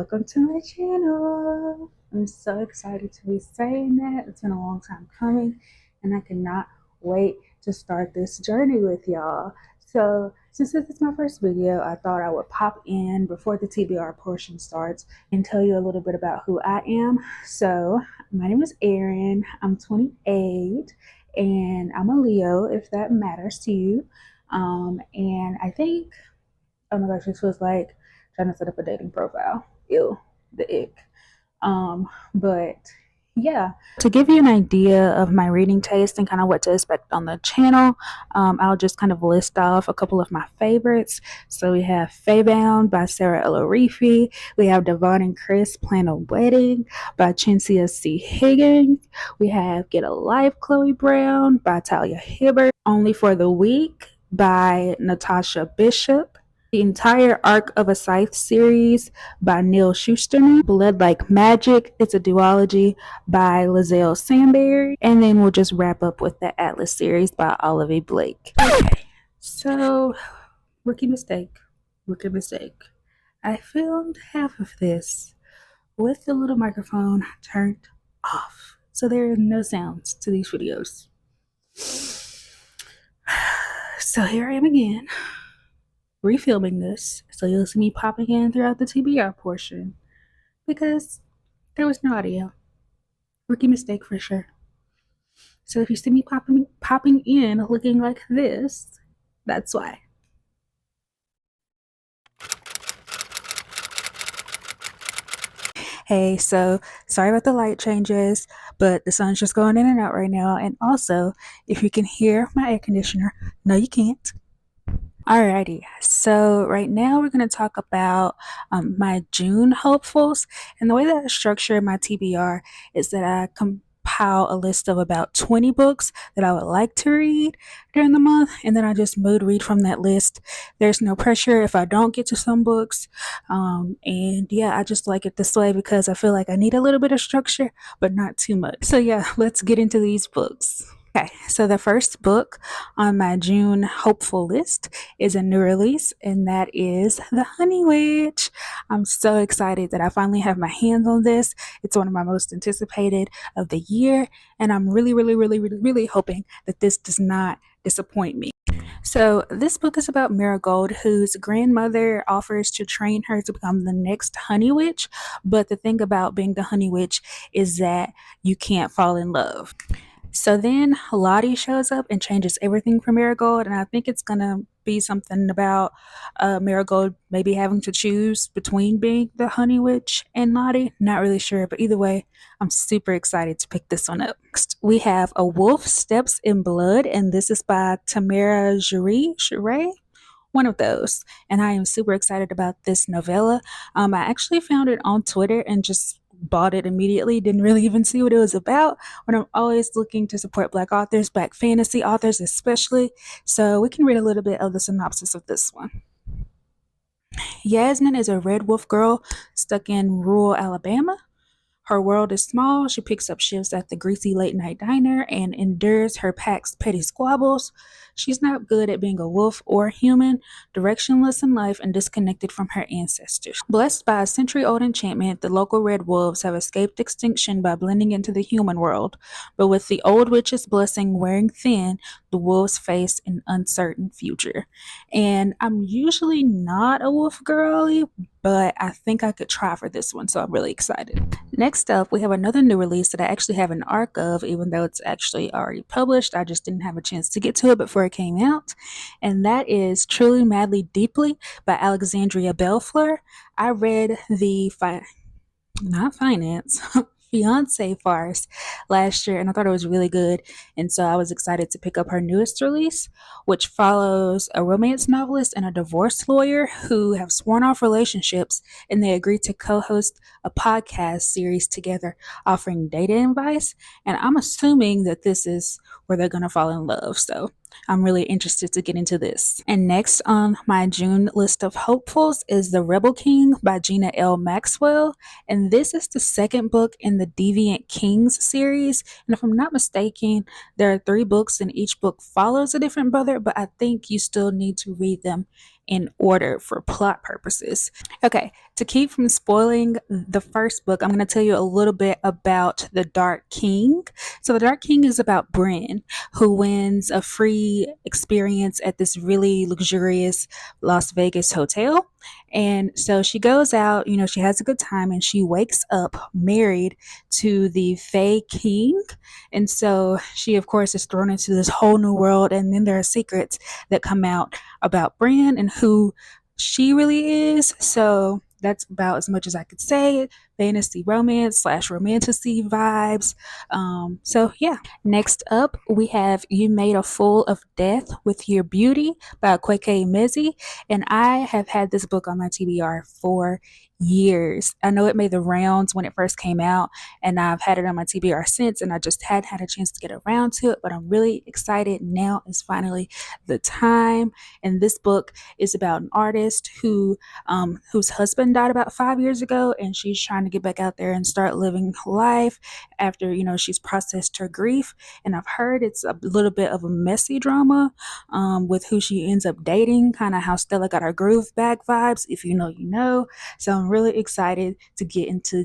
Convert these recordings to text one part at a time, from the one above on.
welcome to my channel. I'm so excited to be saying that. It's been a long time coming, and I cannot wait to start this journey with y'all. So, since this is my first video, I thought I would pop in before the TBR portion starts and tell you a little bit about who I am. So, my name is Erin. I'm 28, and I'm a Leo, if that matters to you. And I think, oh my gosh, this was like trying to set up a dating profile. Ew, the ick. But yeah, to give you an idea of my reading taste and kind of what to expect on the channel, I'll just kind of list off a couple of my favorites. So we have Faybound by Sarah Elarifi. We have Devon and Chris Plan a Wedding by Chinsia C. Higgins. We have Get a Life, Chloe Brown by Talia Hibbert. Only for the Week by Natasha Bishop. The entire Arc of a Scythe series by Neil Shusterman. Blood Like Magic, it's a duology by Lizelle Samberry. And then we'll just wrap up with the Atlas series by Olivia Blake. Okay, so rookie mistake. I filmed half of this with the little microphone turned off, so there are no sounds to these videos. So here I am again, refilming this, so you'll see me popping in throughout the TBR portion because there was no audio. Rookie mistake for sure. So if you see me popping in looking like this, that's why. Hey, so sorry about the light changes, but the sun's just going in and out right now. And also, if you can hear my air conditioner, no, you can't. Alrighty, so right now we're going to talk about my June hopefuls. And the way that I structure my TBR is that I compile a list of about 20 books that I would like to read during the month, and then I just mood read from that list. There's no pressure if I don't get to some books. And yeah, I just like it this way because I feel like I need a little bit of structure, but not too much. So yeah, let's get into these books. Okay, so the first book on my June hopeful list is a new release, and that is The Honey Witch. I'm so excited that I finally have my hands on this. It's one of my most anticipated of the year, and I'm really hoping that this does not disappoint me. So this book is about Marigold, whose grandmother offers to train her to become the next Honey Witch. But the thing about being the Honey Witch is that you can't fall in love. So then Lottie shows up and changes everything for Marigold, and I think it's gonna be something about Marigold maybe having to choose between being the Honey Witch and Lottie. Not really sure, but either way, I'm super excited to pick this one up. Next, we have A Wolf Steps in Blood, and this is by Tamara Jure, one of those. And I am super excited about this novella. I actually found it on Twitter and just bought it immediately. Didn't really even see what it was about, when I'm always looking to support Black authors, Black fantasy authors especially. So we can read a little bit of the synopsis of this one. Yasmin is a red wolf girl stuck in rural Alabama. Her world is small. She picks up shifts at the greasy late night diner and endures her pack's petty squabbles. She's not good at being a wolf or human, directionless in life and disconnected from her ancestors. Blessed by a century-old enchantment, the local red wolves have escaped extinction by blending into the human world. But with the old witch's blessing wearing thin, the wolves face an uncertain future. And I'm usually not a wolf girly, but I think I could try for this one, so I'm really excited. Next up, we have another new release that I actually have an arc of, even though it's actually already published. I just didn't have a chance to get to it before it came out, and that is Truly Madly Deeply by Alexandria Bellefleur. I read the not finance fiance farce last year, and I thought it was really good, and so I was excited to pick up her newest release, which follows a romance novelist and a divorce lawyer who have sworn off relationships, and they agreed to co-host a podcast series together offering dating advice. And I'm assuming that this is where they're gonna fall in love, so I'm really interested to get into this. And next on my June list of hopefuls is The Rebel King by Gina L. Maxwell. And this is the second book in the Deviant Kings series. And if I'm not mistaken, there are 3 books and each book follows a different brother, but I think you still need to read them in order for plot purposes. Okay, to keep from spoiling the first book, I'm going to tell you a little bit about the Dark King. So, the Dark King is about Bryn, who wins a free experience at this really luxurious Las Vegas hotel. And so she goes out, she has a good time, and she wakes up married to the Fae King. And so she, of course, is thrown into this whole new world. And then there are secrets that come out about Bran and who she really is. So that's about as much as I could say. Fantasy romance slash romantasy vibes. So yeah. Next up, we have You Made a Fool of Death with Your Beauty by Kweke Mezi. And I have had this book on my TBR for years. I know it made the rounds when it first came out, and I've had it on my TBR since, and I just hadn't had a chance to get around to it, but I'm really excited. Now is finally the time. And this book is about an artist whose husband died about 5 years ago, and she's trying to get back out there and start living life after she's processed her grief. And I've heard it's a little bit of a messy drama with who she ends up dating, kind of how Stella got her groove back vibes. If you know, you know. So I'm really excited to get into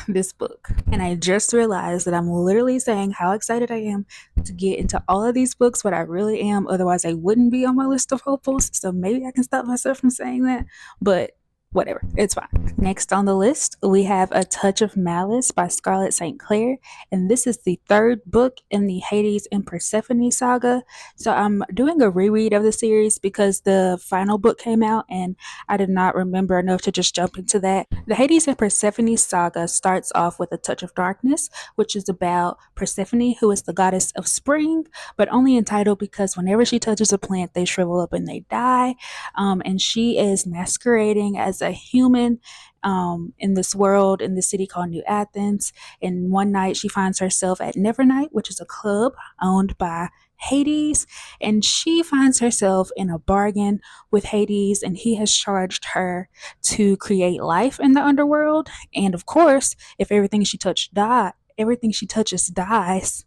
this book. And I just realized that I'm literally saying how excited I am to get into all of these books, but I really am. Otherwise, I wouldn't be on my list of hopefuls. So maybe I can stop myself from saying that. But whatever, it's fine. Next on the list, we have A Touch of Malice by Scarlett St. Clair, and this is the third book in the Hades and Persephone saga. So I'm doing a reread of the series because the final book came out and I did not remember enough to just jump into that. The Hades and Persephone saga starts off with A Touch of Darkness, which is about Persephone, who is the goddess of spring, but only in title because whenever she touches a plant, they shrivel up and they die. And she is masquerading as a human in this world, in the city called New Athens. And one night she finds herself at Nevernight, which is a club owned by Hades, and she finds herself in a bargain with Hades, and he has charged her to create life in the underworld. And of course, if everything she touches dies,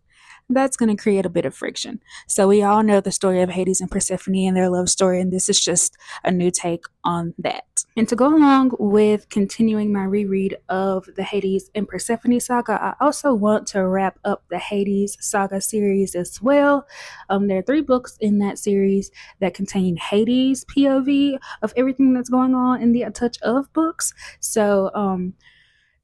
that's going to create a bit of friction. So we all know the story of Hades and Persephone and their love story, and this is just a new take on that. And to go along with continuing my reread of the Hades and Persephone saga, I also want to wrap up the Hades saga series as well. There are 3 books in that series that contain Hades POV of everything that's going on in the A Touch of books. So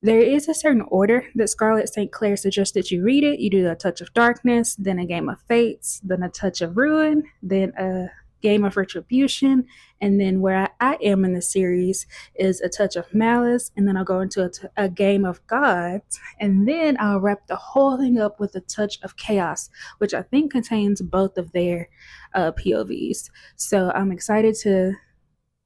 there is a certain order that Scarlett St. Clair suggests that you read it. You do A Touch of Darkness, then A Game of Fates, then A Touch of Ruin, then A Game of Retribution, and then where I am in the series is A Touch of Malice, and then I'll go into a Game of Gods, and then I'll wrap the whole thing up with A Touch of Chaos, which I think contains both of their POVs. So I'm excited to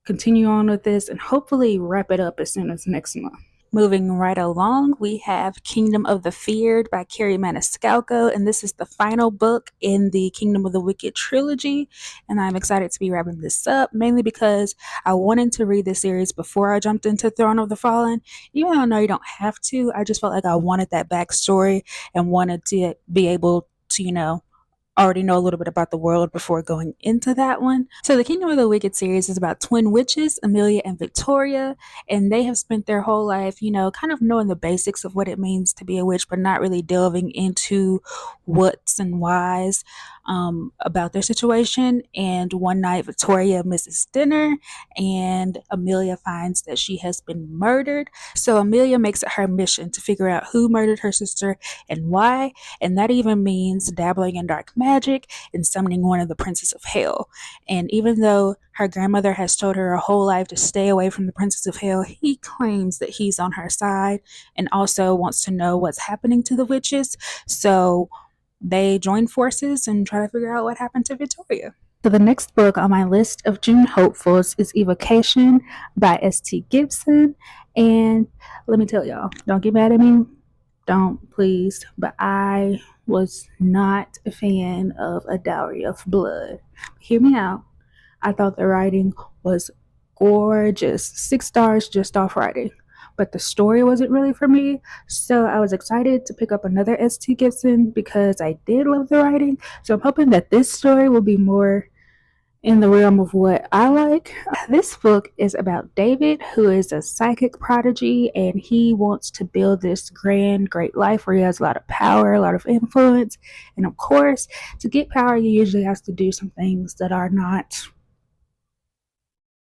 continue on with this and hopefully wrap it up as soon as next month. Moving right along, we have Kingdom of the Feared by Carrie Maniscalco, and this is the final book in the Kingdom of the Wicked trilogy, and I'm excited to be wrapping this up, mainly because I wanted to read this series before I jumped into Throne of the Fallen. Even though I know you don't have to, I just felt like I wanted that backstory and wanted to be able to, already know a little bit about the world before going into that one. So the Kingdom of the Wicked series is about twin witches, Amelia and Victoria, and they have spent their whole life, kind of knowing the basics of what it means to be a witch, but not really delving into what's and whys about their situation. And one night Victoria misses dinner and Amelia finds that she has been murdered. So Amelia makes it her mission to figure out who murdered her sister and why, and that even means dabbling in dark magic and summoning one of the princes of hell. And even though her grandmother has told her whole life to stay away from the princes of hell, he claims that he's on her side and also wants to know what's happening to the witches. So they join forces and try to figure out what happened to Victoria. So the next book on my list of June hopefuls is Evocation by S.T. Gibson. And let me tell y'all, don't get mad at me. Don't, please. But I was not a fan of A Dowry of Blood. Hear me out. I thought the writing was gorgeous. 6 stars just off writing. But the story wasn't really for me. So I was excited to pick up another S.T. Gibson because I did love the writing. So I'm hoping that this story will be more In the realm of what I like, this book is about David, who is a psychic prodigy, and he wants to build this grand, great life where he has a lot of power, a lot of influence. And of course, to get power, you usually have to do some things that are not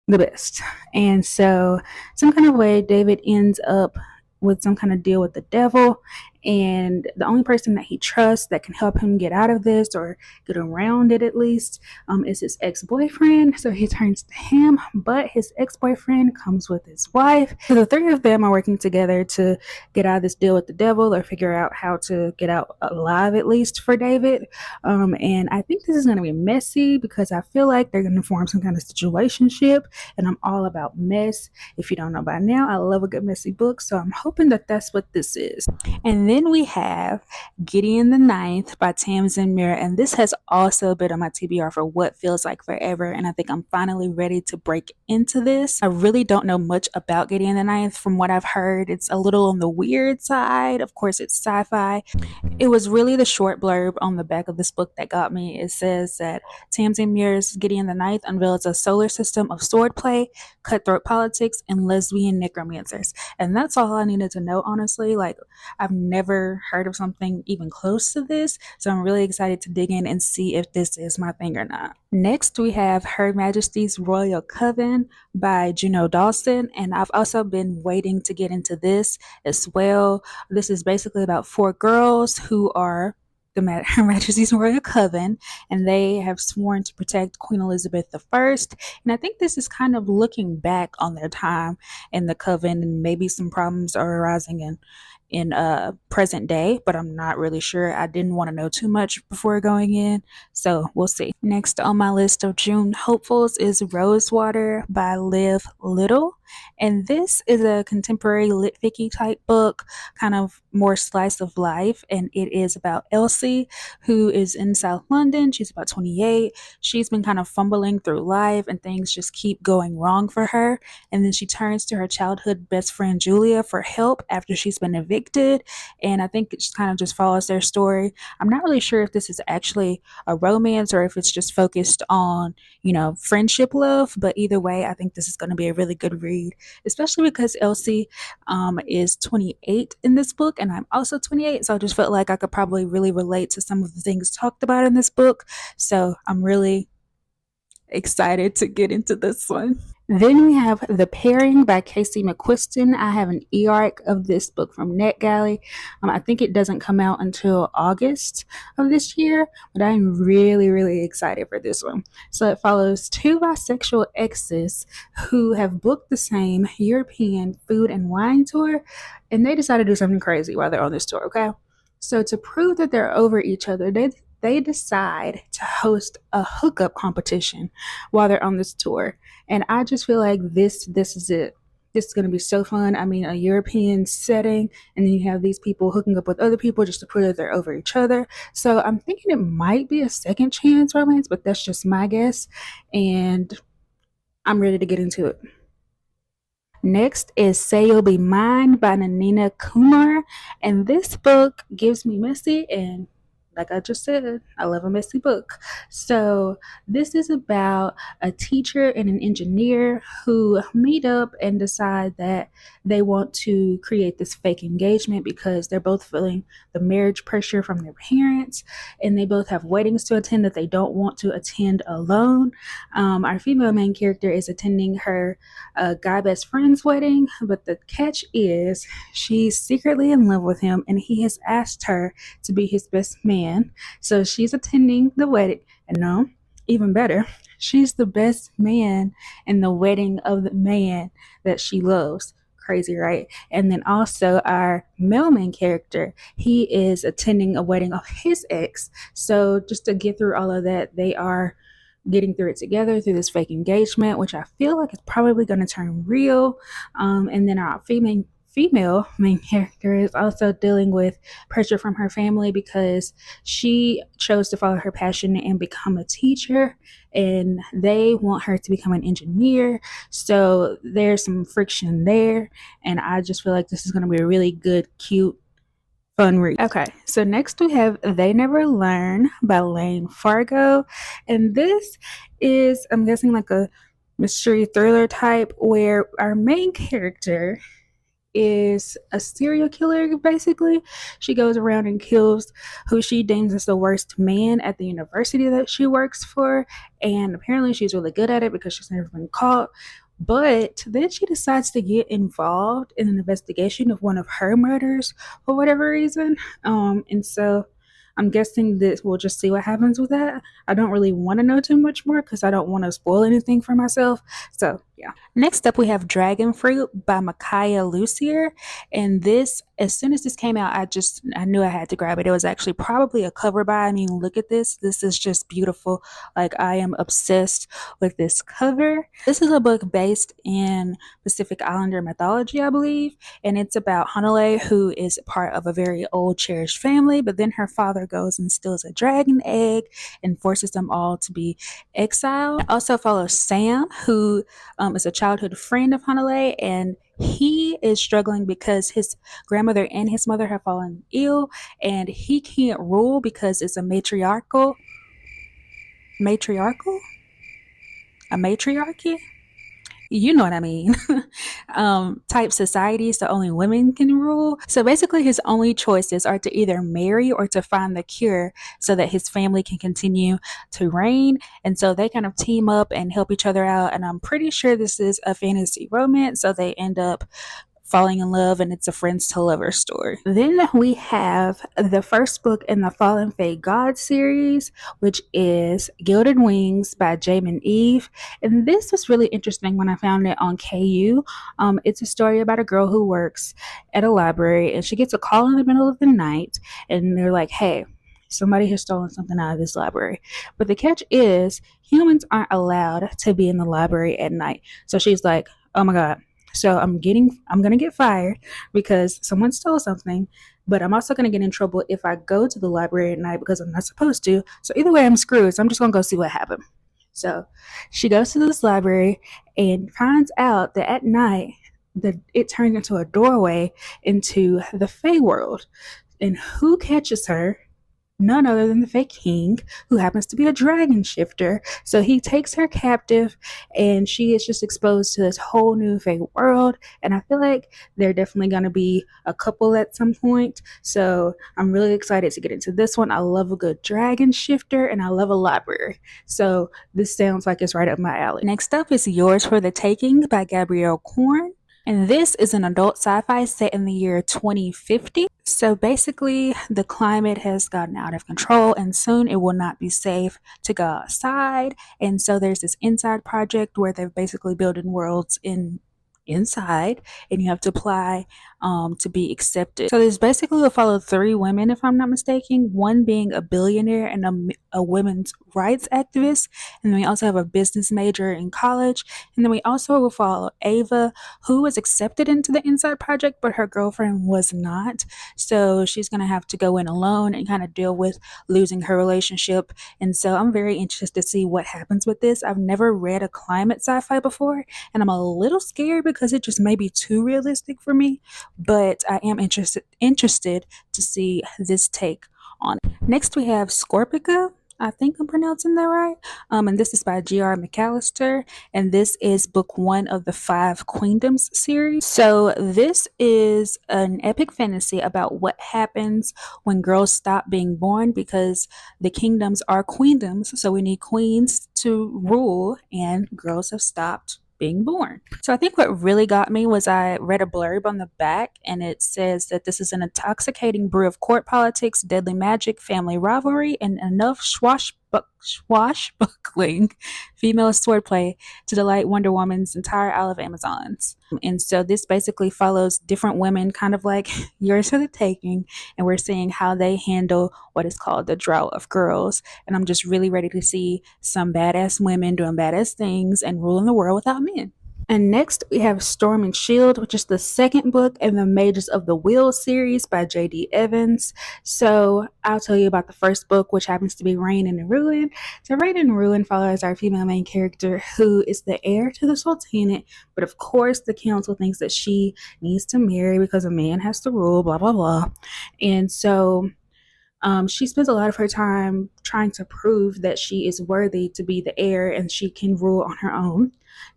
the best. And so, some kind of way, David ends up with some kind of deal with the devil. And the only person that he trusts that can help him get out of this or get around it at least is his ex boyfriend. So he turns to him, but his ex boyfriend comes with his wife. So the three of them are working together to get out of this deal with the devil or figure out how to get out alive, at least for David. And I think this is going to be messy because I feel like they're going to form some kind of situationship, and I'm all about mess. If you don't know by now, I love a good messy book, so I'm hoping that that's what this is. And then we have Gideon the Ninth by Tamsin Muir, and this has also been on my TBR for what feels like forever, and I think I'm finally ready to break into this. I really don't know much about Gideon the Ninth. From what I've heard, it's a little on the weird side. Of course, it's sci-fi. It was really the short blurb on the back of this book that got me. It says that Tamsin Muir's Gideon the Ninth unveils a solar system of swordplay, cutthroat politics, and lesbian necromancers. And that's all I needed to know, honestly. Like, I've never heard of something even close to this, so I'm really excited to dig in and see if this is my thing or not. Next, we have Her Majesty's Royal Coven by Juno Dawson, and I've also been waiting to get into this as well. This is basically about four girls who are Her Majesty's Royal Coven, and they have sworn to protect Queen Elizabeth I. And I think this is kind of looking back on their time in the coven, and maybe some problems are arising in present day, but I'm not really sure. I didn't want to know too much before going in, so we'll see. Next on my list of June hopefuls is Rosewater by Liv Little, and this is a contemporary lit ficky type book, kind of more slice of life, and it is about Elsie, who is in South London. She's about 28. She's been kind of fumbling through life, and things just keep going wrong for her, and then she turns to her childhood best friend Julia for help after she's been evicted. And I think it just kind of just follows their story. I'm not really sure if this is actually a romance or if it's just focused on, friendship love, but either way, I think this is going to be a really good read, especially because Elsie is 28 in this book, and I'm also 28, so I just felt like I could probably really relate to some of the things talked about in this book. So I'm really excited to get into this one. Then we have The Pairing by Casey McQuiston. I have an e-arc of this book from NetGalley. I think it doesn't come out until August of this year, but I'm really, really excited for this one. So it follows two bisexual exes who have booked the same European food and wine tour, and they decide to do something crazy while they're on this tour, okay? So to prove that they're over each other, they decide to host a hookup competition while they're on this tour. And I just feel like this is it. This is going to be so fun. I mean, a European setting, and then you have these people hooking up with other people just to prove that they're over each other. So I'm thinking it might be a second chance romance, but that's just my guess. And I'm ready to get into it. Next is Say You'll Be Mine by Nanina Kumar. And this book gives me messy, and like I just said, I love a messy book. So this is about a teacher and an engineer who meet up and decide that they want to create this fake engagement because they're both feeling the marriage pressure from their parents, and they both have weddings to attend that they don't want to attend alone. Our female main character is attending her guy best friend's wedding, but the catch is she's secretly in love with him, and he has asked her to be his best man. So she's attending the wedding, and no, even better, she's the best man in the wedding of the man that she loves. Crazy, right? And then also our male main character, he is attending a wedding of his ex. So just to get through all of that, they are getting through it together through this fake engagement, which I feel like is probably going to turn real. And then our female main character is also dealing with pressure from her family because she chose to follow her passion and become a teacher, and they want her to become an engineer. So there's some friction there, and I just feel like this is going to be a really good, cute fun read. Okay, so next we have They Never Learn by Lane Fargo. And this is, I'm guessing, like a mystery thriller type where our main character is a serial killer, basically. She goes around and kills who she deems as the worst man at the university that she works for. And apparently she's really good at it because she's never been caught. But then she decides to get involved in an investigation of one of her murders for whatever reason. And so I'm guessing that we'll just see what happens with that. I don't really want to know too much more because I don't want to spoil anything for myself. So, yeah. Next up, we have Dragon Fruit by Micaiah Lucier. And this, as soon as this came out, I knew I had to grab it. It was actually probably a cover buy. I mean, look at this. This is just beautiful. Like, I am obsessed with this cover. This is a book based in Pacific Islander mythology, I believe. And it's about Hanalei, who is part of a very old, cherished family. But then her father goes and steals a dragon egg and forces them all to be exiled. It also follows Sam, who is a childhood friend of Hanalei, and he is struggling because his grandmother and his mother have fallen ill, and he can't rule because it's a matriarchal, a matriarchy, you know what I mean, type society, so only women can rule. So basically, his only choices are to either marry or to find the cure so that his family can continue to reign. And so they kind of team up and help each other out. And I'm pretty sure this is a fantasy romance, so they end up falling in love, and it's a friends to lovers story. Then we have the first book in the Fallen Fae God series, which is Gilded Wings by Jamin Eve. And this was really interesting when I found it on KU. It's a story about a girl who works at a library, and she gets a call in the middle of the night, and they're like, hey, somebody has stolen something out of this library. But the catch is humans aren't allowed to be in the library at night. So she's like, oh my God. So I'm gonna get fired because someone stole something, but I'm also gonna get in trouble if I go to the library at night because I'm not supposed to. So either way, I'm screwed. So I'm just gonna go see what happened. So she goes to this library and finds out that at night that it turns into a doorway into the Fey world. And who catches her? None other than the Fey King, who happens to be a dragon shifter. So he takes her captive, and she is just exposed to this whole new Fey world. And I feel like they're definitely going to be a couple at some point. So I'm really excited to get into this one. I love a good dragon shifter, and I love a library. So this sounds like it's right up my alley. Next up is Yours for the Taking by Gabrielle Korn. And this is an adult sci-fi set in the year 2050. So basically, the climate has gotten out of control, and soon it will not be safe to go outside. And so there's this inside project where they're basically building worlds inside, and you have to apply to be accepted. So there's basically we'll follow three women, if I'm not mistaken, one being a billionaire and a women's rights activist, and then we also have a business major in college, and then we also will follow Ava, who was accepted into the inside project, but her girlfriend was not. So she's going to have to go in alone and kind of deal with losing her relationship. And so I'm very interested to see what happens with this. I've never read a climate sci-fi before, and I'm a little scared because it just may be too realistic for me, but I am interested to see this take on it. Next we have Scorpica. I think I'm pronouncing that right. And this is by G.R. McAllister, and this is book one of the Five Queendoms series. So this is an epic fantasy about what happens when girls stop being born, because the kingdoms are queendoms, so we need queens to rule, and girls have stopped being born. So I think what really got me was I read a blurb on the back, and it says that this is an intoxicating brew of court politics, deadly magic, family rivalry, and enough swashbuckling female swordplay to delight Wonder Woman's entire Isle of Amazons. And so this basically follows different women, kind of like Yours for the Taking, and we're seeing how they handle what is called the drought of girls. And I'm just really ready to see some badass women doing badass things and ruling the world without men. And next we have Storm and Shield, which is the second book in the Mages of the Wheel series by J.D. Evans. So I'll tell you about the first book, which happens to be Reign in Ruin. So Reign in Ruin follows our female main character, who is the heir to the Sultanate, but of course the council thinks that she needs to marry because a man has to rule, blah, blah, blah. And so she spends a lot of her time trying to prove that she is worthy to be the heir and she can rule on her own.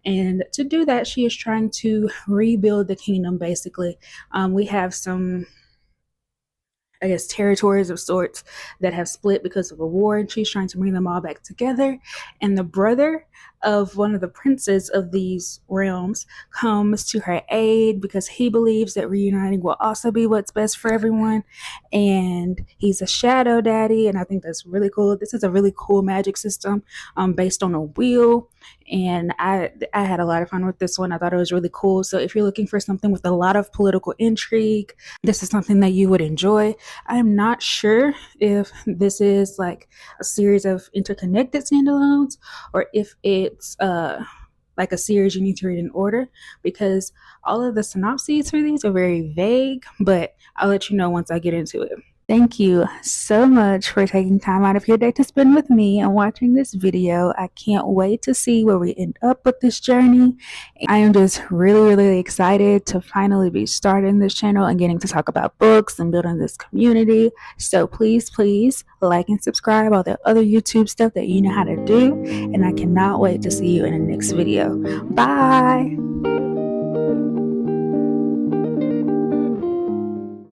And to do that, she is trying to rebuild the kingdom, basically. We have some, I guess, territories of sorts that have split because of a war, and she's trying to bring them all back together. And the brother of one of the princes of these realms comes to her aid because he believes that reuniting will also be what's best for everyone. And he's a shadow daddy, and I think that's really cool. This is a really cool magic system based on a wheel. And I had a lot of fun with this one. I thought it was really cool. So if you're looking for something with a lot of political intrigue, this is something that you would enjoy. I'm not sure if this is like a series of interconnected standalones or if it's like a series you need to read in order, because all of the synopses for these are very vague, but I'll let you know once I get into it. Thank you so much for taking time out of your day to spend with me and watching this video. I can't wait to see where we end up with this journey. I am just really excited to finally be starting this channel and getting to talk about books and building this community. So please like and subscribe, all the other YouTube stuff that you know how to do. And I cannot wait to see you in the next video. Bye.